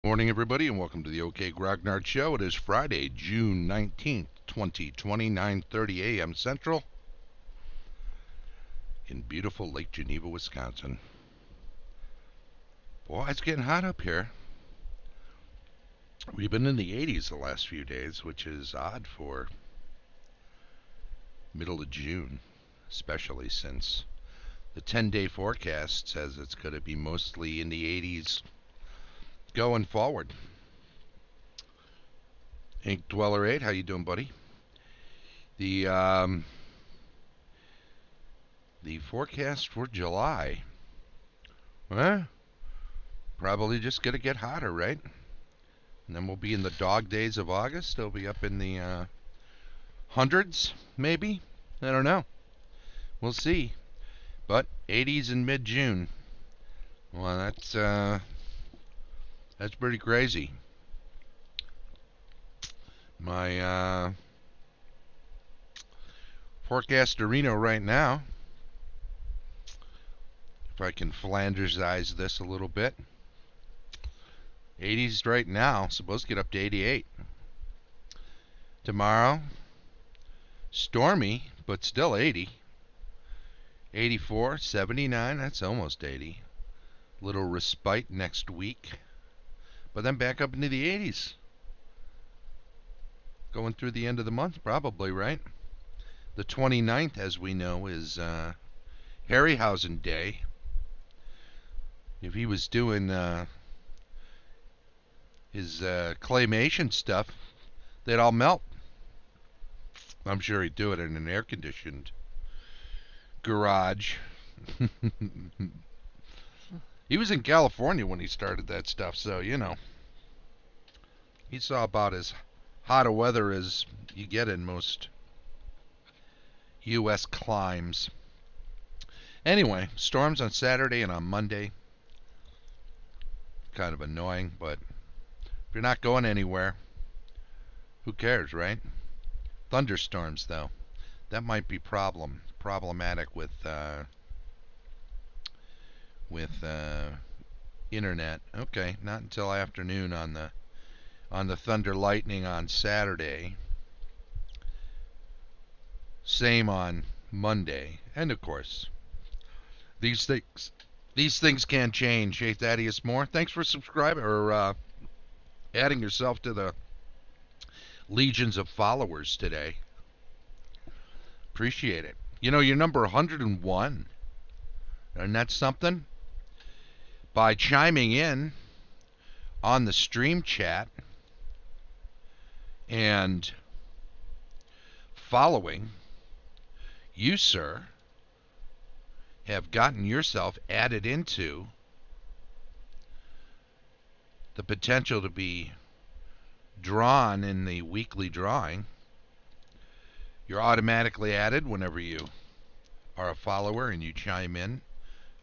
Morning, everybody, and welcome to the OK Grognard Show. It is Friday, June 19th, 2020, 9:30 a.m. Central in beautiful Lake Geneva, Wisconsin. Boy, it's getting hot up here. We've been in the 80s the last few days, which is odd for middle of June, especially since the 10-day forecast says it's going to be mostly in the 80s going forward. Ink Dweller 8, how you doing, buddy? The forecast for July. Probably just going to get hotter, right? And then we'll be in the dog days of August. It'll be up in the hundreds, maybe. I don't know. We'll see. But 80s in mid-June. Well, that's pretty crazy. My forecastorino right now, if I can Flandersize this a little bit, 80s right now, supposed to get up to 88. Tomorrow, stormy, but still 80. 84, 79, that's almost 80. Little respite next week, but then back up into the 80s. Going through the end of the month, probably, right? The 29th, as we know, is Harryhausen Day. If he was doing his claymation stuff, they'd all melt. I'm sure he'd do it in an air-conditioned garage. He was in California when he started that stuff, so, you know. He saw about as hot a weather as you get in most U.S. climes. Anyway, storms on Saturday and on Monday. Kind of annoying, but if you're not going anywhere, who cares, right? Thunderstorms, though. That might be problematic with internet. Okay, not until afternoon on the thunder lightning on Saturday. Same on Monday, and of course, these things can change. Hey, Thaddeus Moore, thanks for subscribing or adding yourself to the legions of followers today. Appreciate it. You know, you're number 101, and that's something. By chiming in on the stream chat and following, you, sir, have gotten yourself added into the potential to be drawn in the weekly drawing. You're automatically added whenever you are a follower and you chime in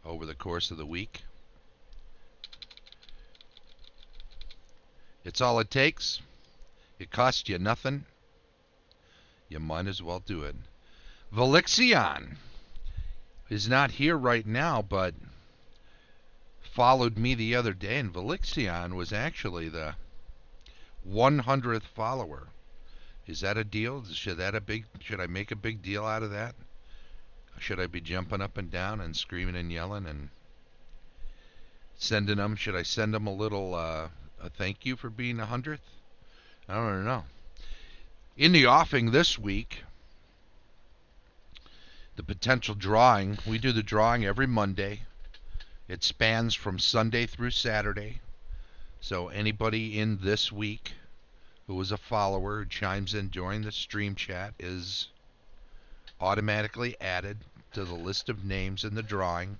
over the course of the week. It's all it takes. It costs you nothing. You might as well do it. Velixion is not here right now, but followed me the other day, and Velixion was actually the 100th follower. Is that a deal? Should I make a big deal out of that? Should I be jumping up and down and screaming and yelling and sending them? Should I send them a little a thank you for being 100th? I don't know. In the offing this week, the potential drawing, we do the drawing every Monday. It spans from Sunday through Saturday. So anybody in this week who was a follower who chimes in during the stream chat is automatically added to the list of names in the drawing.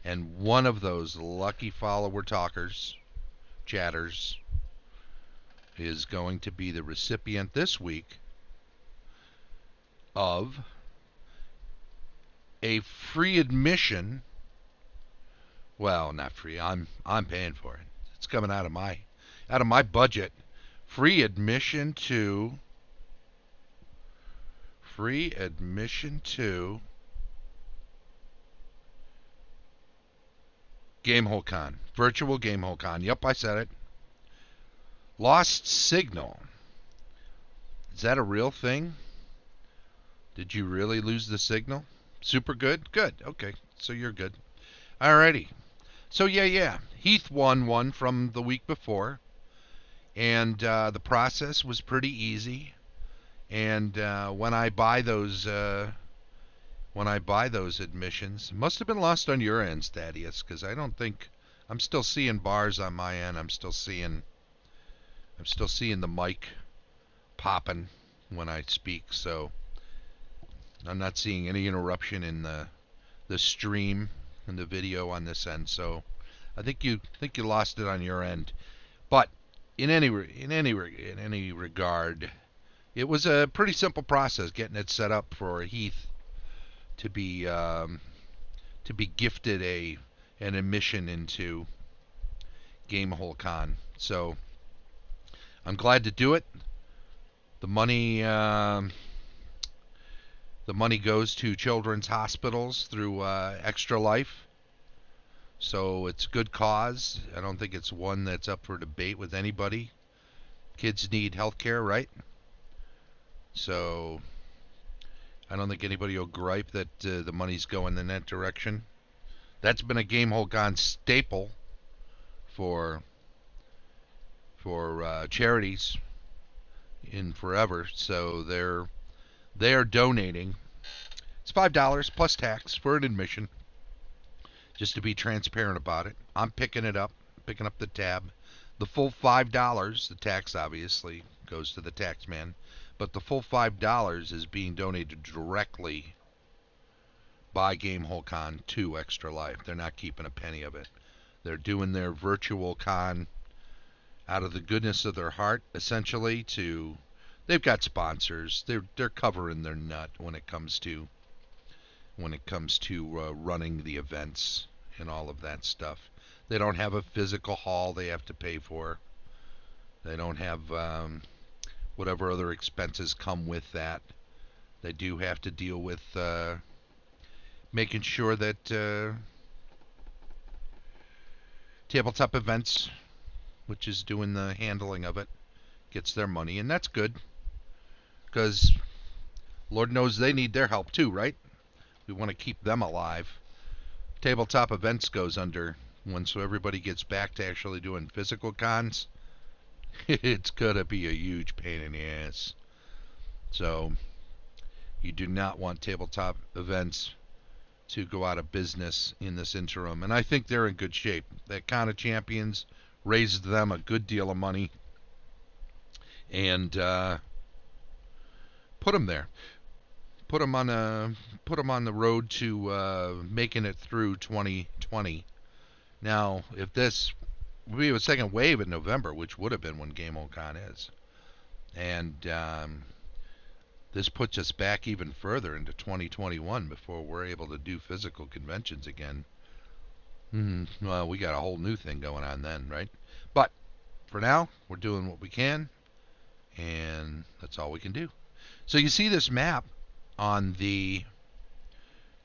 And one of those lucky follower chatters, is going to be the recipient this week of a free admission. Well, not free. I'm paying for it. It's coming out of my budget. Free admission to GameholeCon. Virtual GameholeCon. Yep, I said it. Lost signal. Is that a real thing? Did you really lose the signal? Super good? Good. Okay. So you're good. Alrighty. So yeah. Heath won one from the week before. And the process was pretty easy. And when I buy those admissions, it must have been lost on your end, Thaddeus, because I don't think I'm still seeing bars on my end. I'm still seeing the mic popping when I speak, so I'm not seeing any interruption in the stream and the video on this end. So I think you lost it on your end, but in any regard, it was a pretty simple process getting it set up for Heath to be gifted an admission into Gamehole Con. So I'm glad to do it. The money goes to children's hospitals through Extra Life. So it's a good cause. I don't think it's one that's up for debate with anybody. Kids need health care, right? So I don't think anybody will gripe that the money's going in that direction. That's been a Gamehole Con staple for charities in forever. So they are donating. It's $5 plus tax for an admission. Just to be transparent about it, I'm picking up the tab. The full $5, the tax obviously goes to the tax man, but the full $5 is being donated directly by Gamehole Con to Extra Life. They're not keeping a penny of it. They're doing their virtual con out of the goodness of their heart, essentially. They've got sponsors. They're covering their nut when it comes to running the events and all of that stuff. They don't have a physical hall they have to pay for. They don't have whatever other expenses come with that. They do have to deal with making sure that Tabletop Events, which is doing the handling of it, gets their money, and that's good, because Lord knows they need their help too, right? We want to keep them alive. Tabletop Events goes under once everybody gets back to actually doing physical cons. It's going to be a huge pain in the ass. So you do not want Tabletop Events to go out of business in this interim. And I think they're in good shape. That Con of Champions raised them a good deal of money and put them there. Put them on the road to making it through 2020. Now, if this would be a second wave in November, which would have been when Gamehole Con is, and this puts us back even further into 2021 before we're able to do physical conventions again. Well, we got a whole new thing going on then, right? But for now, we're doing what we can, and that's all we can do. So you see this map on the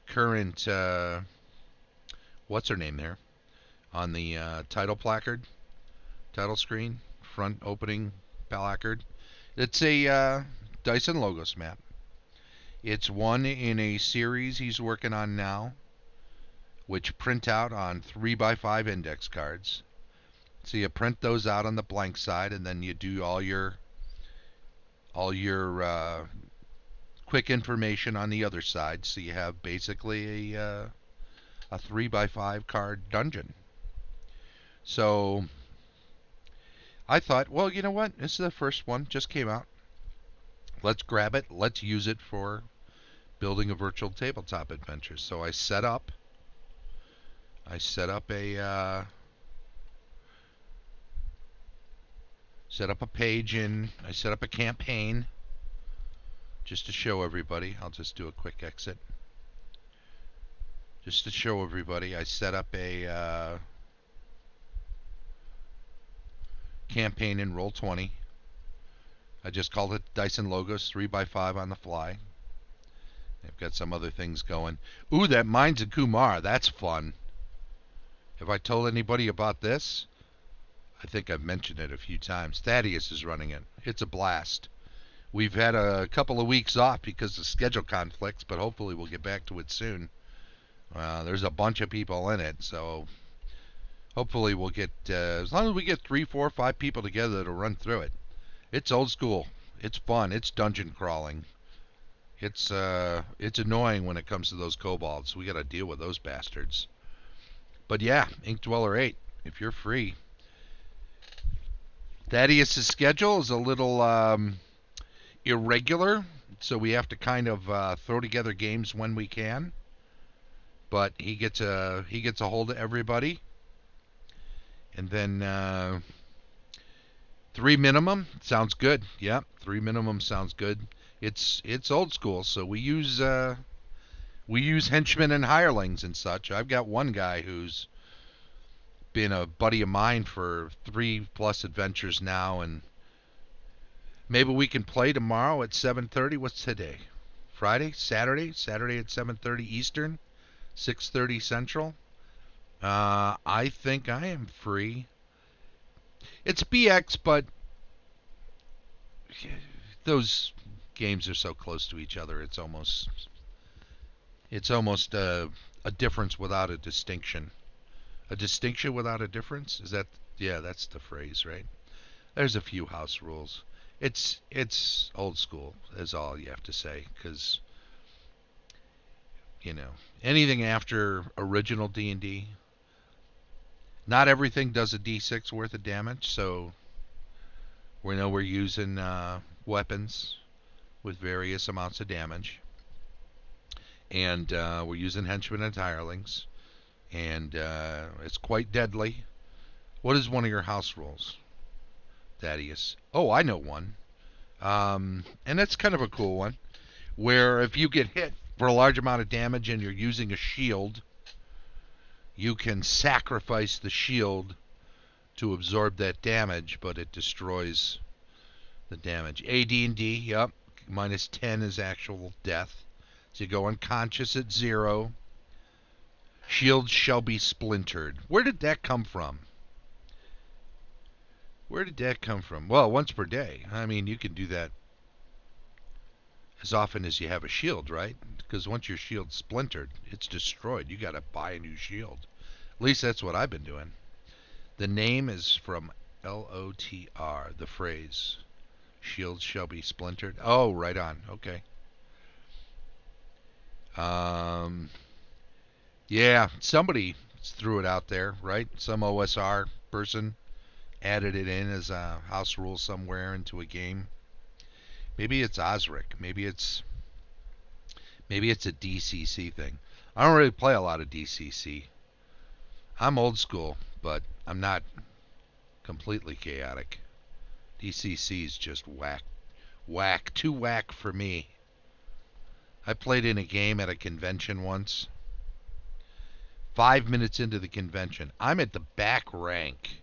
current, what's her name there? On the title placard, title screen, front opening placard. It's a Dyson Logos map. It's one in a series he's working on now, which print out on 3x5 index cards. So you print those out on the blank side, and then you do all your quick information on the other side. So you have basically a 3x5 card dungeon. So I thought, well, you know what? This is the first one, just came out. Let's grab it. Let's use it for building a virtual tabletop adventure. So I set up a page I set up a campaign just to show everybody. I'll just do a quick exit. Just to show everybody, I set up a campaign in Roll20. I just called it Dyson Logos 3x5 on the fly. I've got some other things going. Ooh, that Mines and Kumar, that's fun. Have I told anybody about this? I think I've mentioned it a few times. Thaddeus is running it. It's a blast. We've had a couple of weeks off because of schedule conflicts, but hopefully we'll get back to it soon. There's a bunch of people in it, so hopefully we'll get, as long as we get 3, 4, 5 people together to run through it. It's old school. It's fun. It's dungeon crawling. It's annoying when it comes to those kobolds. We got to deal with those bastards. But yeah, Ink Dweller 8, if you're free. Thaddeus' schedule is a little irregular, so we have to kind of throw together games when we can. But he gets a hold of everybody, and then 3 minimum sounds good. Yeah, 3 minimum sounds good. It's old school, so we use henchmen and hirelings and such. I've got one guy who's been a buddy of mine for 3+ adventures now, and maybe we can play tomorrow at 7:30. What's today? Friday? Saturday at 7:30 Eastern, 6:30 Central. I think I am free. It's BX, but those games are so close to each other. It's almost a difference without a distinction. A distinction without a difference? Is that? Yeah, that's the phrase, right? There's a few house rules. It's old school, is all you have to say, because anything after original D&D, not everything does a D6 worth of damage, so we know we're using weapons with various amounts of damage, and we're using henchmen and hirelings, and it's quite deadly. What is one of your house rules, Thaddeus? Oh, I know one, and that's kind of a cool one, where if you get hit for a large amount of damage and you're using a shield, you can sacrifice the shield to absorb that damage, but it destroys the damage. AD&D, yep, -10 is actual death. So you go unconscious at 0. Shields shall be splintered. Where did that come from? Well, once per day. I mean, you can do that as often as you have a shield, right? Because once your shield's splintered, it's destroyed. You got to buy a new shield. At least that's what I've been doing. The name is from LOTR, the phrase. Shields shall be splintered. Oh, right on. Okay. Yeah, somebody threw it out there, right? Some OSR person added it in as a house rule somewhere into a game. Maybe it's Osric. Maybe it's a DCC thing. I don't really play a lot of DCC. I'm old school, but I'm not completely chaotic. DCC is just whack, too whack for me. I played in a game at a convention once. 5 minutes into the convention, I'm at the back rank.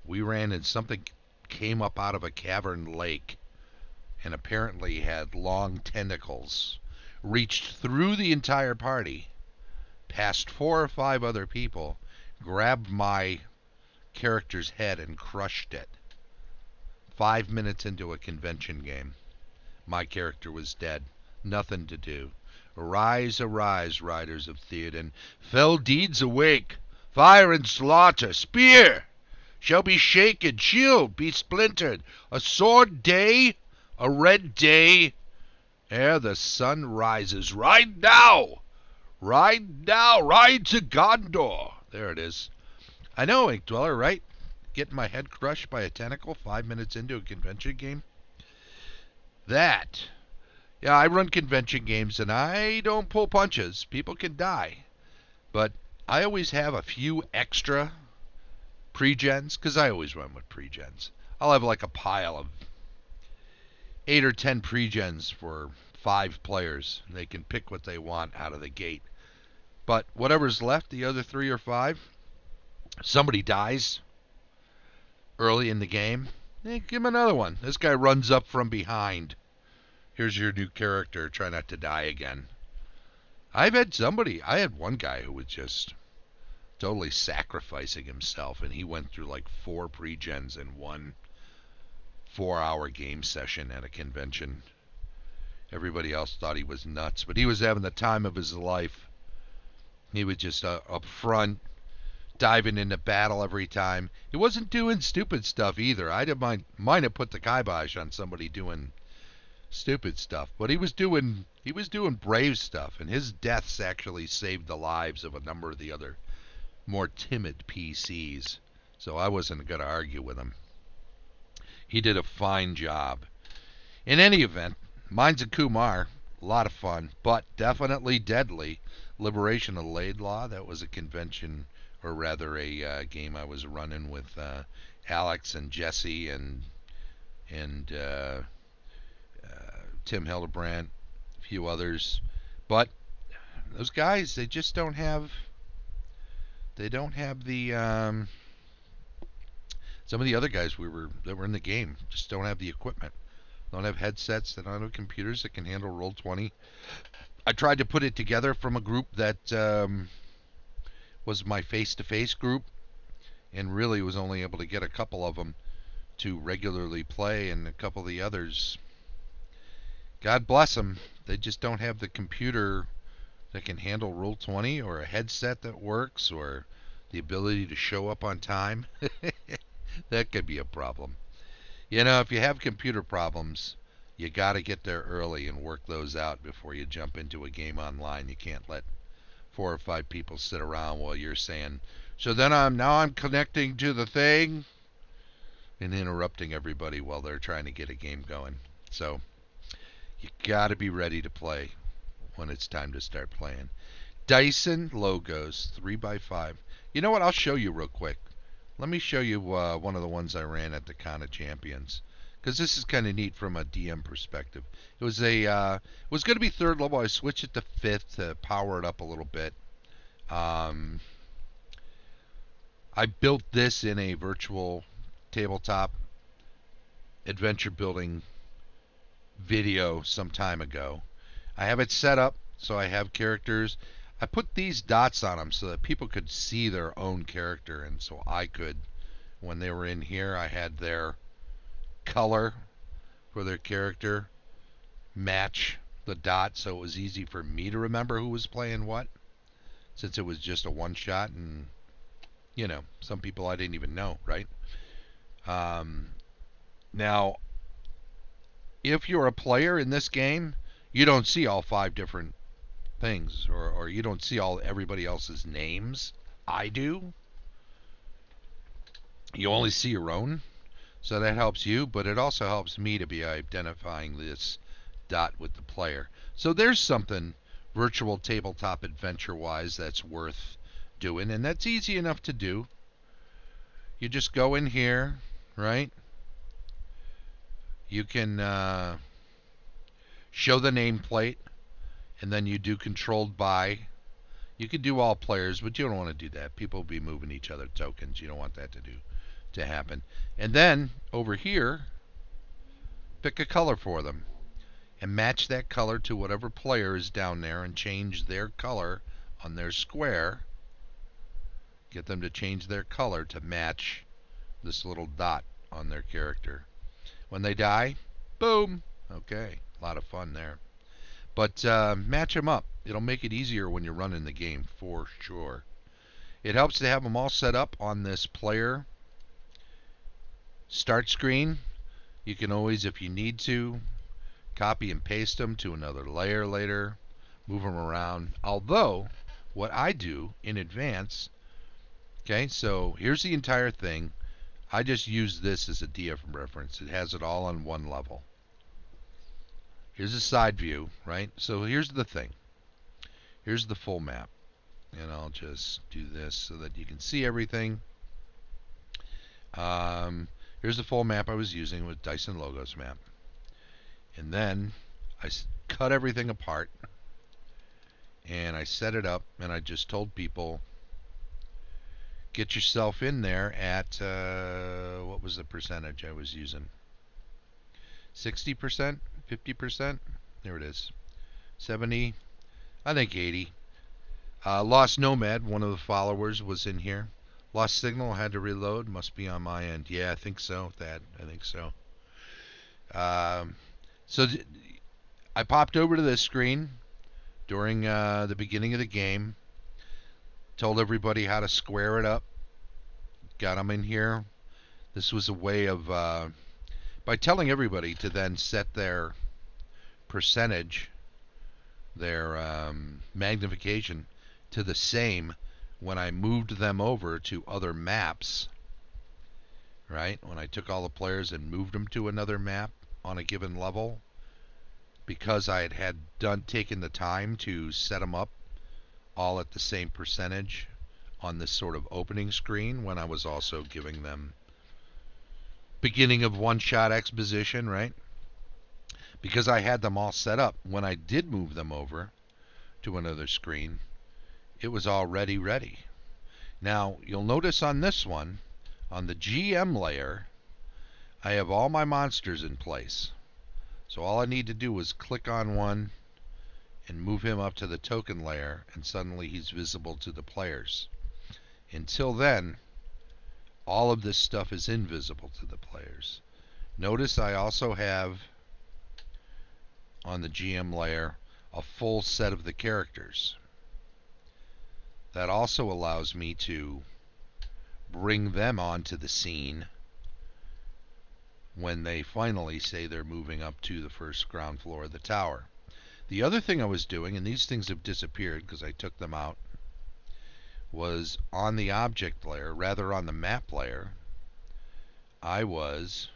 We ran and something came up out of a cavern lake and apparently had long tentacles, reached through the entire party, past 4 or 5 other people, grabbed my character's head and crushed it. 5 minutes into a convention game. My character was dead. Nothing to do. Arise, arise, riders of Theoden. Fell deeds awake. Fire and slaughter. Spear shall be shaken. Shield be splintered. A sword day, a red day, ere the sun rises. Ride now! Ride now! Ride to Gondor! There it is. I know, Ink Dweller, right? Getting my head crushed by a tentacle 5 minutes into a convention game. That. Yeah, I run convention games and I don't pull punches. People can die. But I always have a few extra pre-gens, because I always run with pre-gens. I'll have like a pile of 8 or 10 pre-gens for 5 players. They can pick what they want out of the gate. But whatever's left, the other 3 or 5, somebody dies early in the game, give him another one. This guy runs up from behind. Here's your new character. Try not to die again. I had one guy who was just totally sacrificing himself, and he went through like 4 pre-gens in one 4-hour game session at a convention. Everybody else thought he was nuts, but he was having the time of his life. He was just up front, diving into battle every time. He wasn't doing stupid stuff either. Might have put the kibosh on somebody doing stupid stuff, but he was doing brave stuff, and his deaths actually saved the lives of a number of the other more timid PCs. So I wasn't going to argue with him. He did a fine job. In any event, Mines and Kumar, a lot of fun, but definitely deadly. Liberation of Laidlaw, that was a convention, or rather a game I was running with Alex and Jesse and Tim Hildebrandt, a few others. But those guys, they just don't have the some of the other guys that were in the game just don't have the equipment. Don't have headsets. They don't have computers that can handle Roll20. I tried to put it together from a group that was my face-to-face group, and really was only able to get a couple of them to regularly play, and a couple of the others, God bless them, they just don't have the computer that can handle Roll20, or a headset that works, or the ability to show up on time. That could be a problem. You know, if you have computer problems, you got to get there early and work those out before you jump into a game online. You can't let 4 or 5 people sit around while you're saying, so then I'm connecting to the thing, and interrupting everybody while they're trying to get a game going. So you got to be ready to play when it's time to start playing. Dyson Logos 3x5. You know what? I'll show you real quick. Let me show you one of the ones I ran at the Con of Champions, because this is kind of neat from a DM perspective. It was it was going to be 3rd level. I switched it to 5th to power it up a little bit. I built this in a virtual tabletop adventure building video some time ago. I have it set up so I have characters. I put these dots on them so that people could see their own character, and so I could, when they were in here, I had their color for their character match the dot, so it was easy for me to remember who was playing what, since it was just a one-shot, and, you know, some people I didn't even know, right? Now, if you're a player in this game, you don't see all 5 different things, or you don't see everybody else's names. I do. You only see your own, so that helps you, but it also helps me to be identifying this dot with the player. So there's something virtual tabletop adventure wise that's worth doing, and that's easy enough to do. You just go in here, right? You can show the nameplate, and then you do controlled by. You can do all players, but you don't want to do that. People will be moving each other tokens. You don't want that to happen. And then over here, pick a color for them and match that color to whatever player is down there, and change their color on their square. Get them to change their color to match this little dot on their character. When they die, boom. Okay, a lot of fun there. But match them up. It'll make it easier when you're running the game, for sure. It helps to have them all set up on this player start screen. You can always, if you need to, copy and paste them to another layer later, move them around. Although, what I do in advance, okay, so here's the entire thing. I just use this as a DF reference. It has it all on one level. Here's a side view, right? So here's the thing. Here's the full map. And I'll just do this so that you can see everything. Here's the full map I was using with Dyson Logos map. And then I cut everything apart. And I set it up, and I just told people, get yourself in there at, what was the percentage I was using? 60%? 50%? There it is. 70, I think 80. Lost Nomad, one of the followers, was in here. Lost signal, had to reload. Must be on my end. Yeah, I think so, Thad. I think so. Um, so I popped over to this screen during the beginning of the game. Told everybody how to square it up. Got them in here. This was a way of, by telling everybody to then set their percentage, their magnification to the same when I moved them over to other maps, right? When I took all the players and moved them to another map on a given level, because I had taken the time to set them up all at the same percentage on this sort of opening screen when I was also giving them beginning of one-shot exposition, right? Because I had them all set up. When I did move them over to another screen, it was already ready. Now, you'll notice on this one, on the GM layer, I have all my monsters in place. So all I need to do is click on one and move him up to the token layer, and suddenly he's visible to the players. Until then, all of this stuff is invisible to the players. Notice I also have on the GM layer a full set of the characters. That also allows me to bring them onto the scene when they finally say they're moving up to the first ground floor of the tower. The other thing I was doing, and these things have disappeared because I took them out, was on the object layer, rather on the map layer, I was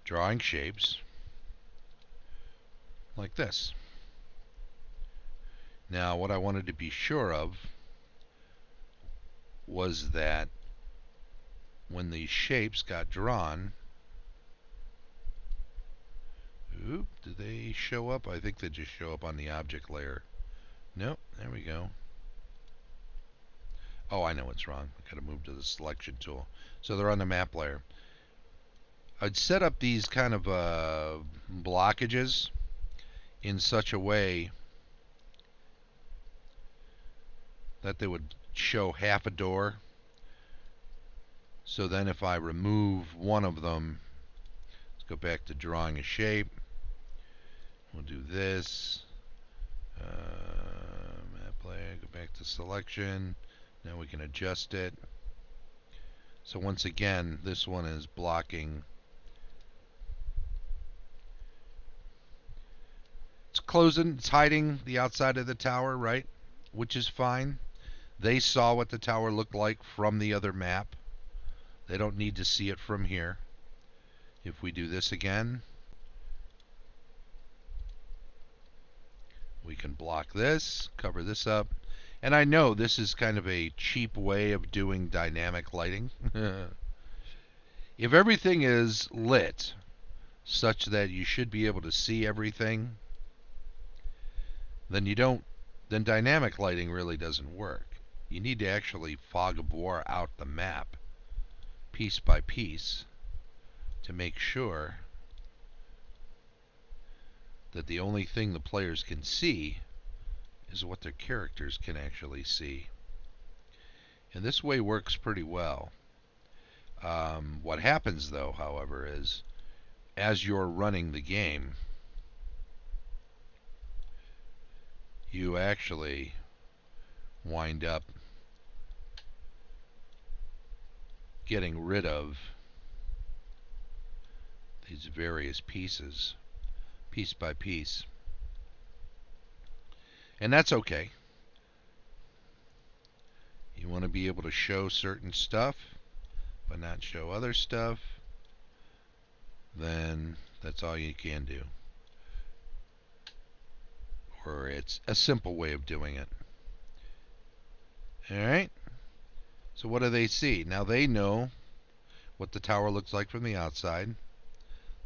drawing shapes like this. Now, what I wanted to be sure of was that when these shapes got drawn, did they show up? I think they just show up on the object layer. Nope, there we go. Oh, I know what's wrong. I gotta move to the selection tool. So they're on the map layer. I'd set up these kind of blockages in such a way that they would show half a door. So then if I remove one of them, let's go back to drawing a shape. We'll do this. Map layer, go back to selection. Now we can adjust it. So once again, this one is blocking. It's closing, it's hiding the outside of the tower, right? Which is fine. They saw what the tower looked like from the other map. They don't need to see it from here. If we do this again, we can block this, cover this up. And I know this is kind of a cheap way of doing dynamic lighting. If everything is lit such that you should be able to see everything, then dynamic lighting really doesn't work. You need to actually fog of war out the map piece by piece to make sure that the only thing the players can see is what their characters can actually see. And this way works pretty well. What happens though, however, is as you're running the game, you actually wind up getting rid of these various pieces, piece by piece. And that's okay. You want to be able to show certain stuff, but not show other stuff, then that's all you can do. Or it's a simple way of doing it. Alright? So what do they see? Now they know what the tower looks like from the outside.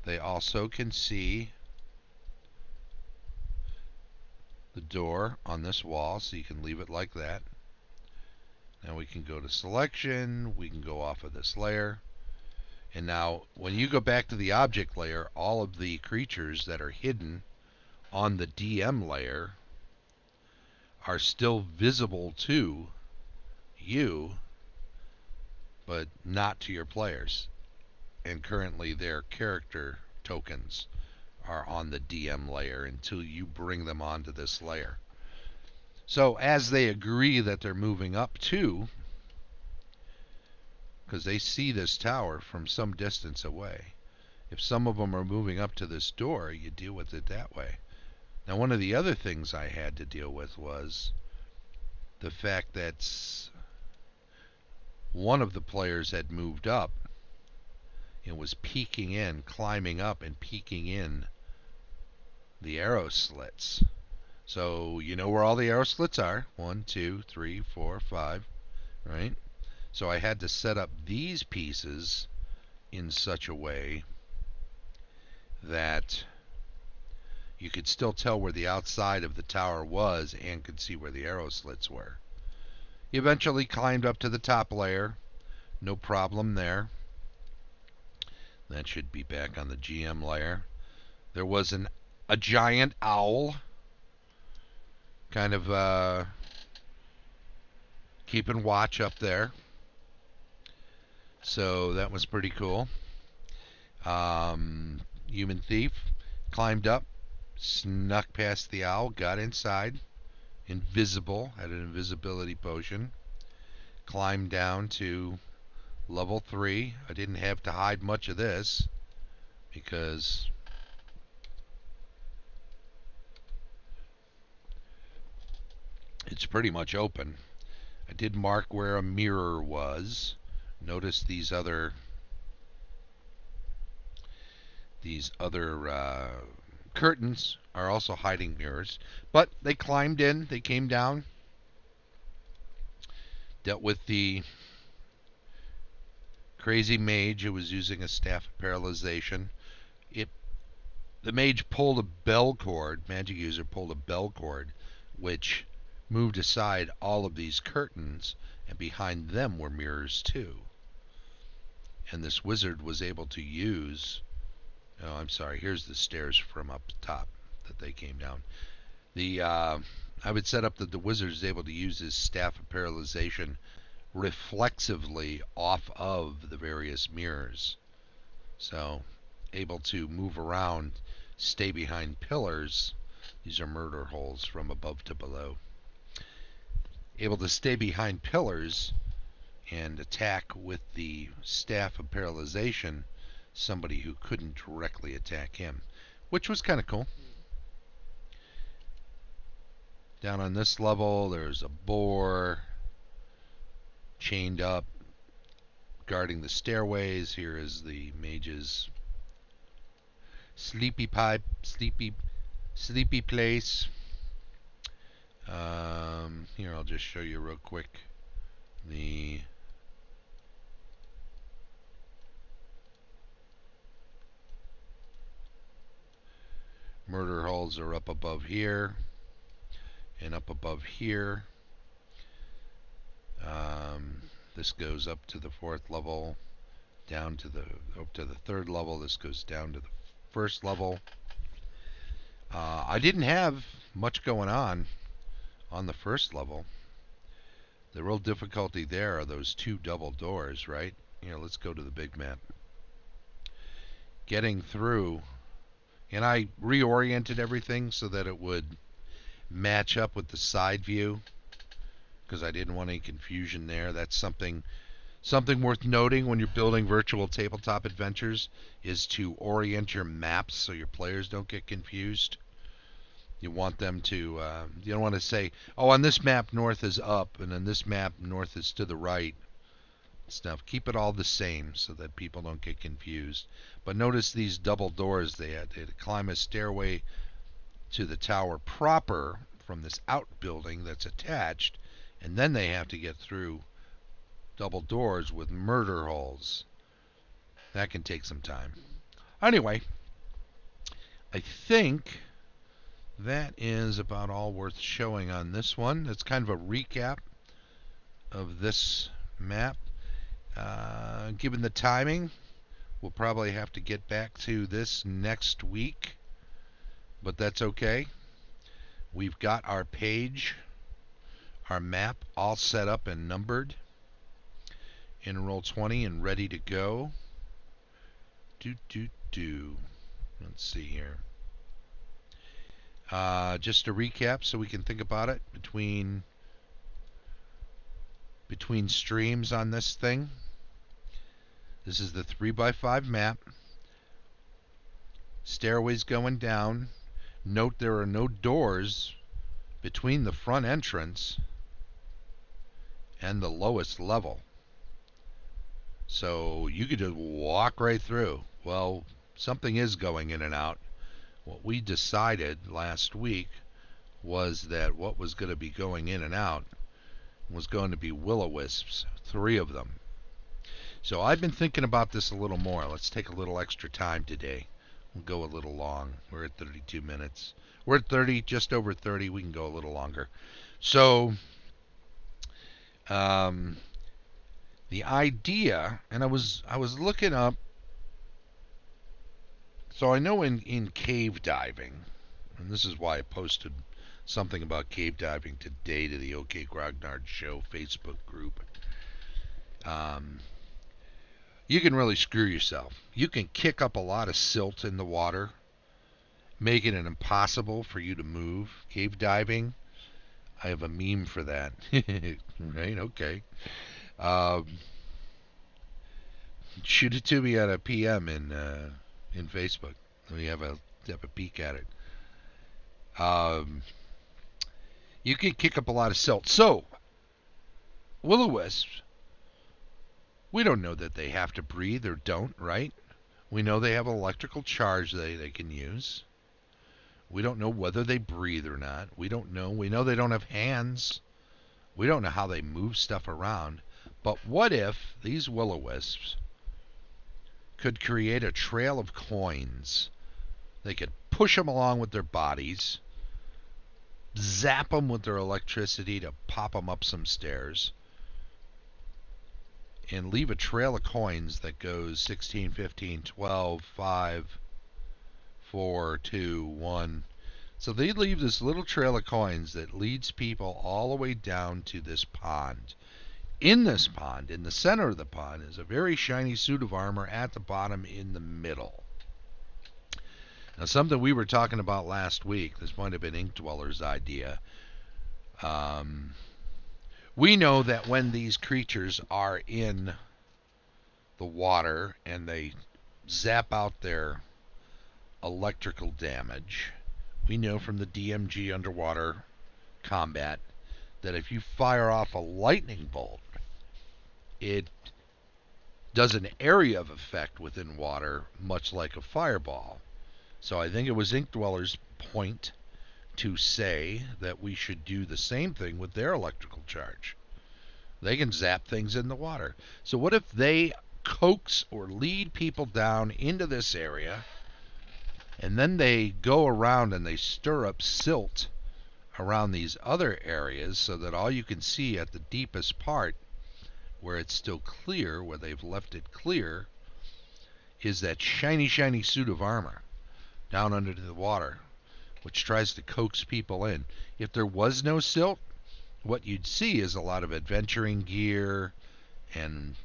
They also can see the door on this wall, so you can leave it like that. Now we can go to selection, we can go off of this layer. And now when you go back to the object layer, all of the creatures that are hidden on the DM layer are still visible to you, but not to your players. And currently their character tokens are on the DM layer until you bring them onto this layer. So as they agree that they're moving up too, because they see this tower from some distance away, if some of them are moving up to this door, you deal with it that way. Now, one of the other things I had to deal with was the fact that one of the players had moved up and was peeking in, climbing up and peeking in the arrow slits. So you know where all the arrow slits are. 1, 2, 3, 4, 5, right? So I had to set up these pieces in such a way that you could still tell where the outside of the tower was and could see where the arrow slits were. He eventually climbed up to the top layer. No problem there. That should be back on the GM layer. There was a giant owl kind of keeping watch up there. So that was pretty cool. Human thief climbed up, snuck past the owl, got inside, invisible, had an invisibility potion, climbed down to level 3. I didn't have to hide much of this because it's pretty much open. I did mark where a mirror was. Notice these other curtains are also hiding mirrors. But they climbed in, they came down, dealt with the crazy mage who was using a staff of paralyzation. The mage pulled a bell cord, magic user pulled a bell cord, which moved aside all of these curtains, and behind them were mirrors too. And this wizard was able to use, oh, I'm sorry, here's the stairs from up top that they came down. I would set up that the wizard is able to use his staff of paralyzation reflexively off of the various mirrors. So, able to move around, stay behind pillars. These are murder holes from above to below. Able to stay behind pillars and attack with the staff of paralyzation somebody who couldn't directly attack him, which was kind of cool. Down on this level, there's a boar chained up, guarding the stairways. Here is the mage's sleepy place. Here, I'll just show you real quick. The murder holes are up above here and up above here. This goes up to the 4th level, down to up to the 3rd level. This goes down to the 1st level. I didn't have much going on the 1st level. The real difficulty there are those 2 double doors, right? Here, let's go to the big map. Getting through, and I reoriented everything so that it would match up with the side view, because I didn't want any confusion there. That's something worth noting when you're building virtual tabletop adventures, is to orient your maps so your players don't get confused. You want them to, you don't want to say, oh, on this map north is up, and on this map north is to the right. Stuff. Keep it all the same so that people don't get confused. But notice these double doors. They had to climb a stairway to the tower proper from this outbuilding that's attached, and then they have to get through double doors with murder holes. That can take some time. Anyway, I think that is about all worth showing on this one. It's kind of a recap of this map. Given the timing, we'll probably have to get back to this next week, but that's okay. We've got our page our map all set up and numbered in roll 20 and ready to go. Let's see here. Just to recap so we can think about it between streams on this thing. This is the 3x5 map. Stairways going down. Note there are no doors between the front entrance and the lowest level. So you could just walk right through. Well, something is going in and out. What we decided last week was that what was going to be going in and out was going to be will-o-wisps, 3 of them. So I've been thinking about this a little more. Let's take a little extra time today. We'll go a little long. We're at 32 minutes. We're at 30, just over 30. We can go a little longer. So the idea, and I was looking up. So I know in cave diving, and this is why I posted something about cave diving today to the OK Grognard Show Facebook group. You can really screw yourself. You can kick up a lot of silt in the water, making it impossible for you to move. Cave diving, I have a meme for that. Right? Okay. Shoot it to me at a PM in Facebook. Let me have a peek at it. You can kick up a lot of silt. So, will-o-wisps, we don't know that they have to breathe or don't, right? We know they have an electrical charge they can use. We don't know whether they breathe or not. We don't know. We know they don't have hands. We don't know how they move stuff around. But what if these will-o-wisps could create a trail of coins? They could push them along with their bodies, zap them with their electricity to pop them up some stairs, and leave a trail of coins that goes 16, 15, 12, 5, 4, 2, 1. So they leave this little trail of coins that leads people all the way down to this pond. In this pond, in the center of the pond, is a very shiny suit of armor at the bottom in the middle. Now, something we were talking about last week, this might have been Ink Dweller's idea. We know that when these creatures are in the water and they zap out their electrical damage, we know from the DMG underwater combat that if you fire off a lightning bolt, it does an area of effect within water, much like a fireball. So I think it was Ink Dweller's point to say that we should do the same thing with their electrical charge. They can zap things in the water. So what if they coax or lead people down into this area, and then they go around and they stir up silt around these other areas so that all you can see at the deepest part, where it's still clear, where they've left it clear, is that shiny, shiny suit of armor down under the water, which tries to coax people in. If there was no silt, what you'd see is a lot of adventuring gear and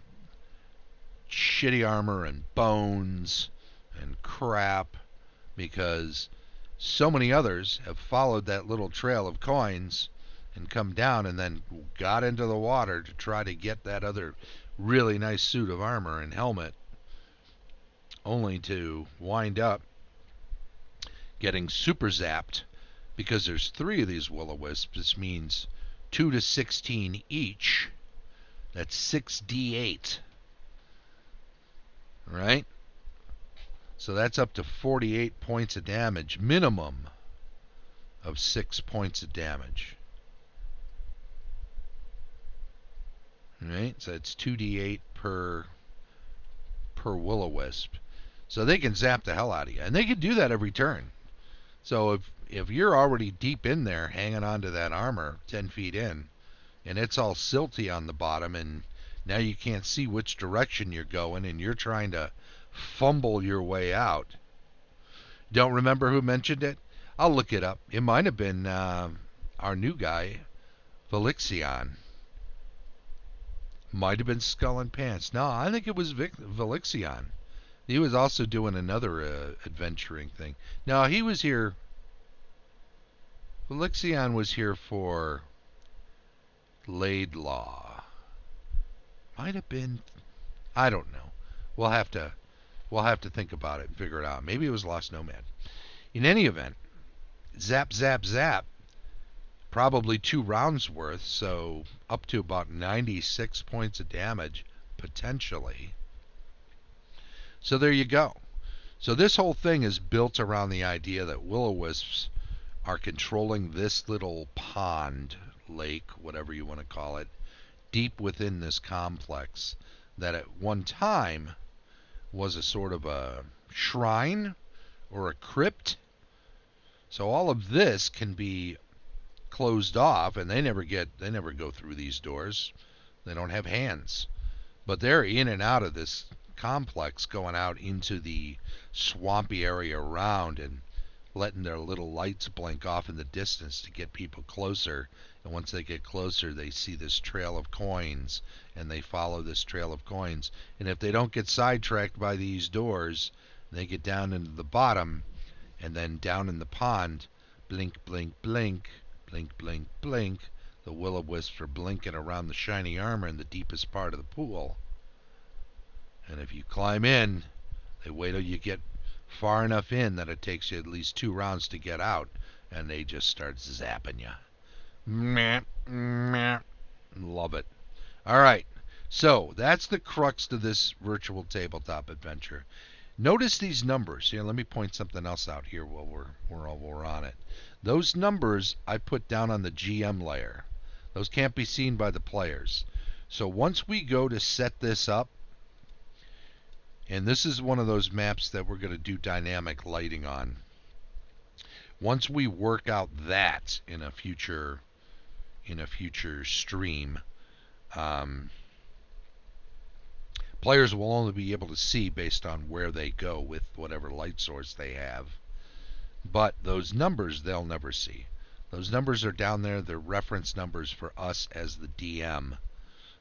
shitty armor and bones and crap, because so many others have followed that little trail of coins and come down and then got into the water to try to get that other really nice suit of armor and helmet, only to wind up getting super zapped because there's 3 of these will-o-wisps. This means 2 to 16 each. That's 6d8. Right? So that's up to 48 points of damage, minimum of 6 points of damage. Right? So it's 2d8 per will-o-wisp. So they can zap the hell out of you. And they can do that every turn. So if you're already deep in there hanging onto that armor 10 feet in, and it's all silty on the bottom, and now you can't see which direction you're going, and you're trying to fumble your way out. Don't remember who mentioned it? I'll look it up. It might have been our new guy Velixion. Might have been Skull and Pants. No, I think it was Velixion. He was also doing another adventuring thing. No, he was here. Velixion was here for Laidlaw. Might have been. I don't know. We'll have to think about it and figure it out. Maybe it was Lost Nomad. In any event, zap, zap, zap. Probably 2 rounds worth, so up to about 96 points of damage, potentially. So there you go. So this whole thing is built around the idea that will-o-wisps are controlling this little pond, lake, whatever you want to call it, deep within this complex that at one time was a sort of a shrine or a crypt. So all of this can be closed off, and they never go through these doors. They don't have hands, but they're in and out of this complex, going out into the swampy area around and letting their little lights blink off in the distance to get people closer. And once they get closer, they see this trail of coins, and they follow this trail of coins. And if they don't get sidetracked by these doors, they get down into the bottom, and then down in the pond, blink, blink, blink, blink, blink, blink, the will-o-wisps are blinking around the shiny armor in the deepest part of the pool. And if you climb in, they wait till you get far enough in that it takes you at least 2 rounds to get out, and they just start zapping you. Meh, meh. Love it. All right, so that's the crux to this virtual tabletop adventure. Notice these numbers. Here, let me point something else out here while we're on it. Those numbers I put down on the GM layer. Those can't be seen by the players. So once we go to set this up, and this is one of those maps that we're going to do dynamic lighting on. Once we work out that in a future stream, players will only be able to see based on where they go with whatever light source they have. But those numbers they'll never see. Those numbers are down there. They're reference numbers for us as the DM.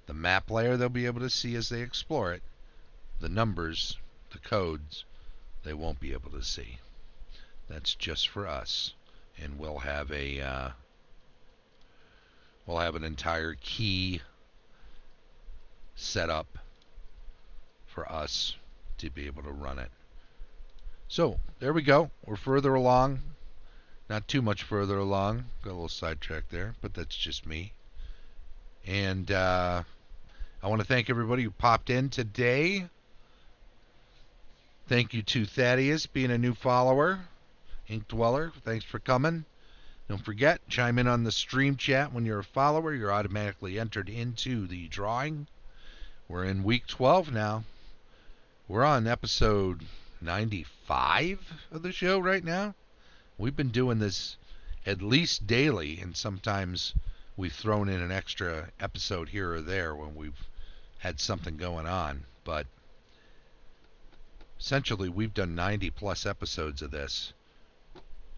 The map layer they'll be able to see as they explore it. The numbers, the codes, they won't be able to see. That's just for us. And we'll have an entire key set up for us to be able to run it. So there we go. We're further along. Not too much further along. Got a little sidetracked there, but that's just me. And I want to thank everybody who popped in today. Thank you to Thaddeus, being a new follower. Ink Dweller, thanks for coming. Don't forget, chime in on the stream chat when you're a follower. You're automatically entered into the drawing. We're in week 12 now. We're on episode 95 of the show right now. We've been doing this at least daily, and sometimes we've thrown in an extra episode here or there when we've had something going on. But essentially, we've done 90 plus episodes of this,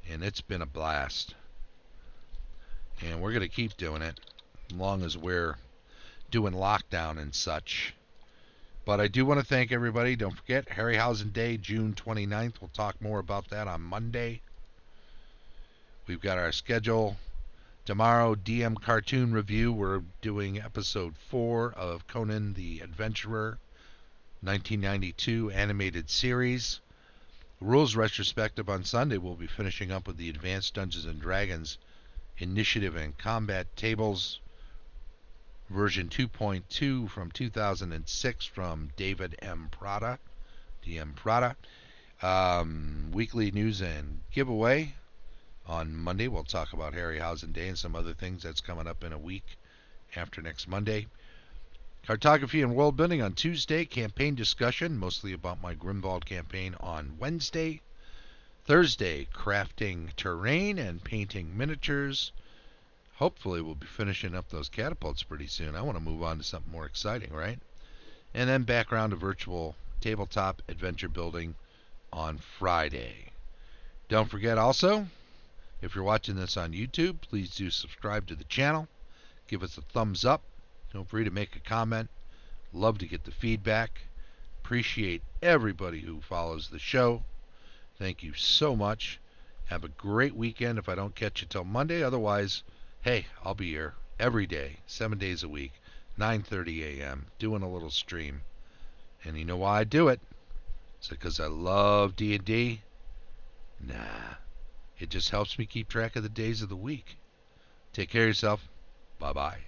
and it's been a blast. And we're going to keep doing it as long as we're doing lockdown and such. But I do want to thank everybody. Don't forget, Harryhausen Day, June 29th. We'll talk more about that on Monday. We've got our schedule. Tomorrow, DM Cartoon Review. We're doing episode 4 of Conan the Adventurer, 1992 animated series. Rules retrospective on Sunday. We'll be finishing up with the Advanced Dungeons & Dragons Initiative and Combat Tables version 2.2 from 2006 from David M. Prada, DM Prada. Weekly news and giveaway. On Monday, we'll talk about Harryhausen Day and some other things that's coming up in a week after next Monday. Cartography and world building on Tuesday. Campaign discussion, mostly about my Grimwald campaign on Wednesday. Thursday, crafting terrain and painting miniatures. Hopefully we'll be finishing up those catapults pretty soon. I want to move on to something more exciting, right? And then background to virtual tabletop adventure building on Friday. Don't forget also, if you're watching this on YouTube, please do subscribe to the channel. Give us a thumbs up. Feel free to make a comment. Love to get the feedback. Appreciate everybody who follows the show. Thank you so much. Have a great weekend if I don't catch you till Monday. Otherwise, hey, I'll be here every day, 7 days a week, 9:30 a.m., doing a little stream. And you know why I do it? Is it because I love D&D? Nah. It just helps me keep track of the days of the week. Take care of yourself. Bye-bye.